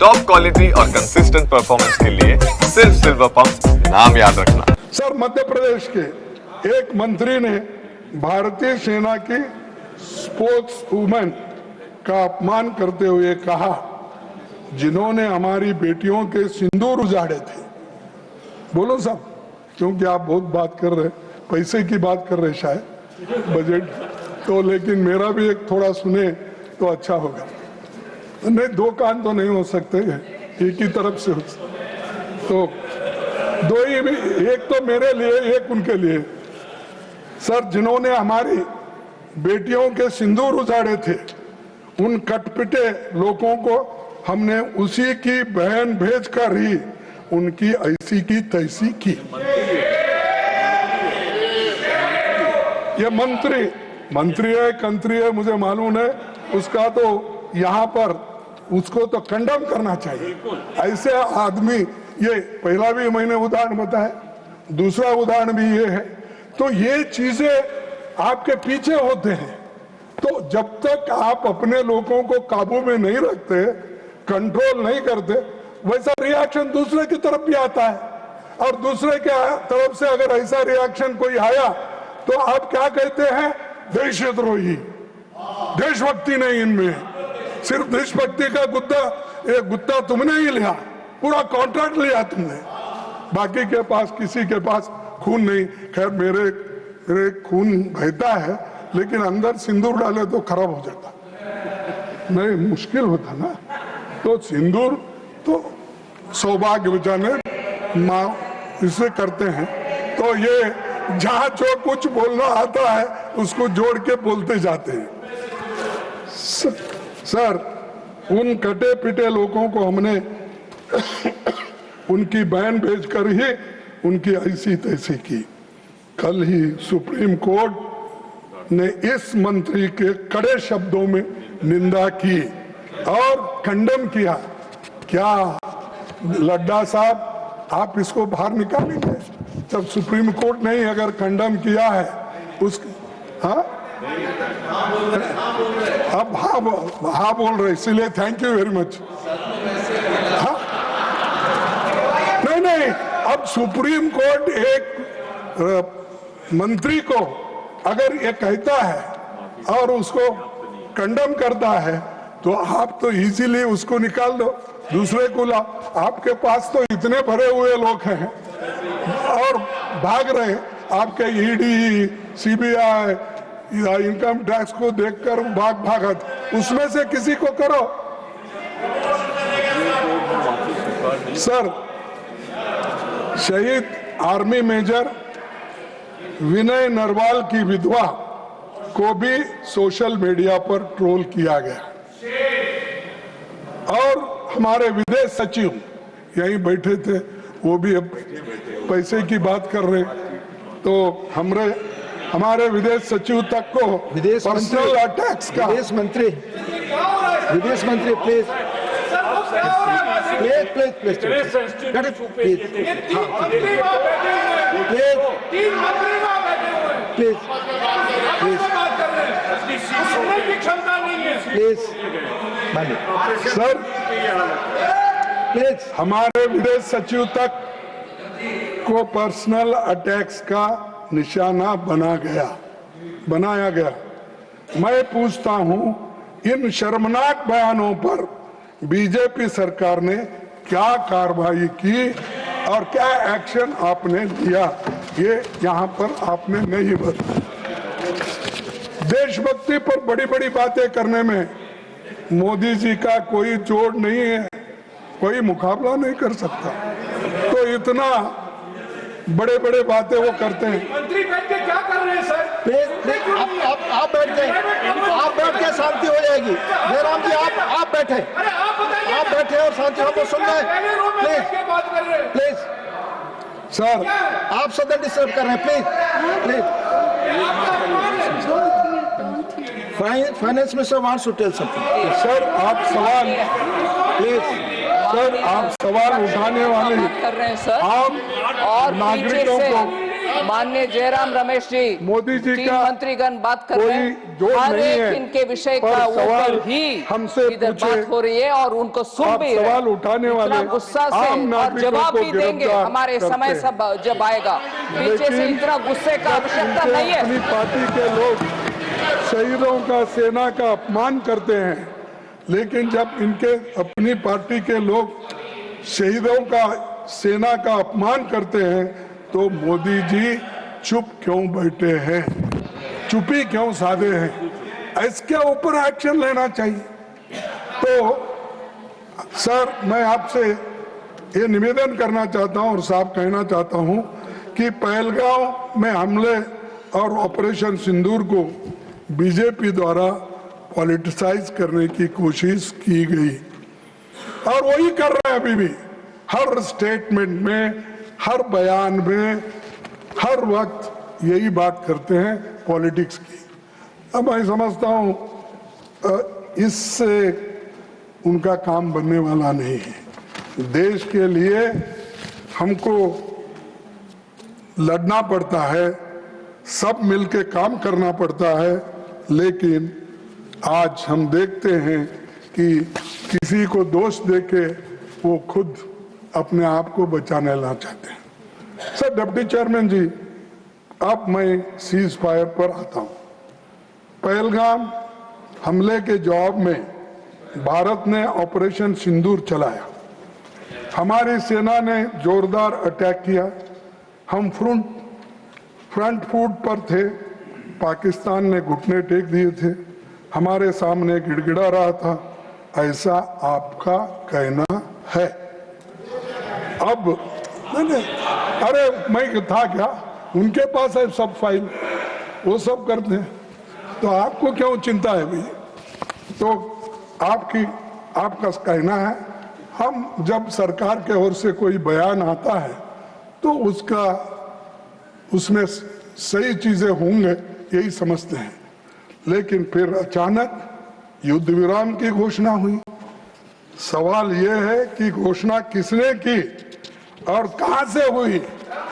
Top quality और consistent performance के लिए सिर्फ सिल्वर पंप नाम याद रखना। सर, मध्य प्रदेश के एक मंत्री ने भारतीय सेना की स्पोर्ट्स वुमेन का अपमान करते हुए कहा, जिन्होंने हमारी बेटियों के सिंदूर उजाड़े थे। बोलो साहब, क्योंकि आप बहुत बात कर रहे, पैसे की बात कर रहे शायद बजट तो, लेकिन मेरा भी एक थोड़ा सुने तो अच्छा होगा। नहीं, दो कान तो नहीं हो सकते, एक ही तरफ से हो तो दो ही भी, एक तो मेरे लिए, एक उनके लिए। सर, जिन्होंने हमारी बेटियों के सिंदूर उजाड़े थे, उन कटपिटे लोगों को हमने उसी की बहन भेजकर ही उनकी ऐसी की तैसी की। ये मंत्री है, कंत्री है, मुझे मालूम है, उसका तो यहाँ पर उसको तो कंडम करना चाहिए। ऐसे आदमी, ये पहला भी मैंने उदाहरण बताया, दूसरा उदाहरण भी ये है। तो ये चीजें आपके पीछे होते हैं, तो जब तक आप अपने लोगों को काबू में नहीं रखते, कंट्रोल नहीं करते, वैसा रिएक्शन दूसरे की तरफ भी आता है। और दूसरे के तरफ से अगर ऐसा रिएक्शन कोई आया तो आप क्या कहते हैं? देशद्रोही। देशभक्ति नहीं इनमें, सिर्फ देशभक्ति का गुत्ता, ये गुत्ता तुमने ही लिया, पूरा कॉन्ट्रैक्ट लिया तुमने, बाकी के पास, किसी के पास खून नहीं। खैर, मेरे खून बहता है, लेकिन अंदर सिंदूर डाले तो खराब हो जाता, नहीं मुश्किल होता ना। तो सिंदूर तो सौभाग्य बचाने माँ इसे करते हैं। तो ये जहां जो कुछ बोलना आता है उसको जोड़ के बोलते जाते हैं। सर, उन कटे पिटे लोगों को हमने उनकी बहन भेजकर ही उनकी ऐसी तैसी की। कल ही सुप्रीम कोर्ट ने इस मंत्री के कड़े शब्दों में निंदा की और खंडन किया। क्या लड्डा साहब, आप इसको बाहर निकालेंगे? जब सुप्रीम कोर्ट ने अगर खंडन किया है उस, हाँ अब हाँ बोल रहे, इसीलिए थैंक यू वेरी मच। हाँ, नहीं, अब सुप्रीम कोर्ट एक मंत्री को अगर ये कहता है और उसको कंडम करता है, तो आप तो इजीली उसको निकाल दो, दूसरे को ला। आपके पास तो इतने भरे हुए लोग हैं और भाग रहे, आपके ईडी, सीबीआई या इनकम टैक्स को देखकर भागत, उसमें से किसी को करो। सर, शहीद आर्मी मेजर विनय नरवाल की विधवा को भी सोशल मीडिया पर ट्रोल किया गया और हमारे विदेश सचिव यहीं बैठे थे, वो भी अब पैसे की बात कर रहे, तो हमारे विदेश सचिव तक को पर्सनल अटैक्स का। विदेश मंत्री प्लीज सर, प्लीज, हमारे विदेश सचिव तक को पर्सनल अटैक्स का निशाना बनाया गया। मैं पूछता हूं, इन शर्मनाक बयानों पर बीजेपी सरकार ने क्या कार्रवाई की और क्या एक्शन आपने लिया, ये यहाँ पर आपने नहीं बताया। देशभक्ति पर बड़ी बड़ी बातें करने में मोदी जी का कोई जोड़ नहीं है, कोई मुकाबला नहीं कर सकता। तो इतना बड़े बड़े बातें वो करते हैं। मंत्री बैठ के क्या कर रहे हैं सर? आप बैठ जाए, आप बैठ के शांति हो जाएगी। जयराम जी, आप बैठे, आप बैठे और शांति हमको सुन रहे हैं। प्लीज सर, आप सदन डिस्टर्ब कर रहे हैं, please. Finance minister wants to tell something. Sir, आप सवाल प्लीज, सर आप सवाल उठाने वाले कर रहे हैं सर, आम और नागरिकों को माननीय जयराम रमेश जी, मोदी जी तीन का मंत्रीगण बात कर कोई रहे हैं, जोड़ हर नहीं एक है, इनके विषय पर का सवाल ऊपर ही हमसे इधर पूछे, बात हो रही है और उनको सुन आप भी रहे सवाल उठाने इतना वाले गुस्सा से आम और नागरिकों जवाब को भी देंगे गिरफ्तार हमारे करते समय हैं। सब जब आएगा। पीछे से लेकिन इतना गुस्से का आवश्यकता इनके नहीं है। अपनी पार्टी के लोग शहीदों का, सेना का अपमान करते हैं, लेकिन जब इनके अपनी पार्टी के लोग शहीदों का, सेना का अपमान करते हैं तो मोदी जी चुप क्यों बैठे हैं, चुप्पी क्यों साधे हैं? इसके ऊपर एक्शन लेना चाहिए। तो सर, मैं आपसे ये निवेदन करना चाहता हूं और साफ कहना चाहता हूं कि पहलगांव में हमले और ऑपरेशन सिंदूर को बीजेपी द्वारा पॉलिटिसाइज करने की कोशिश की गई और वही कर रहे हैं अभी भी। हर स्टेटमेंट में, हर बयान में, हर वक्त यही बात करते हैं पॉलिटिक्स की। अब मैं समझता हूं इससे उनका काम बनने वाला नहीं है। देश के लिए हमको लड़ना पड़ता है, सब मिलके काम करना पड़ता है, लेकिन आज हम देखते हैं कि किसी को दोष देके वो खुद अपने आप को बचाने ला चाहते हैं। सर, डिप्टी चेयरमैन जी, अब मैं सीज फायर पर आता हूं। पहलगाम हमले के जवाब में भारत ने ऑपरेशन सिंदूर चलाया। हमारी सेना ने जोरदार अटैक किया। हम फ्रंट फुट पर थे। पाकिस्तान ने घुटने टेक दिए थे, हमारे सामने गिड़गिड़ा रहा था, ऐसा आपका कहना है। अब नहीं, अरे मैं था क्या, उनके पास है सब फाइल, वो सब करते हैं, तो आपको क्यों चिंता है भाई? तो आपका कहना है, हम जब सरकार के ओर से कोई बयान आता है तो उसमें सही चीजें होंगे यही समझते हैं, लेकिन फिर अचानक युद्ध विराम की घोषणा हुई। सवाल यह है कि घोषणा किसने की और कहां से हुई?